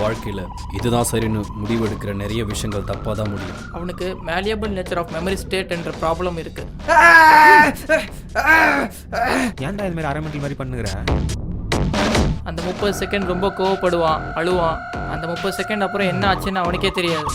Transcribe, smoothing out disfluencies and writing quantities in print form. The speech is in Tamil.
வாழ்க்கையில் இதுதான் சரின்னு முடிவு எடுக்கிற நிறைய விஷயங்கள் தப்பாக தான் முடியும். அவனுக்கு malleable nature of memory state என்ற ப்ராப்ளம் இருக்கு. ஏன்டா இது மாதிரி அரமெண்டல் மாதிரி பண்ணுகிற? அந்த 30 செகண்ட் ரொம்ப கோவப்படுவான், அழுவான். அந்த 30 செகண்ட் அப்புறம் என்ன ஆச்சுன்னு அவனுக்கே தெரியாது.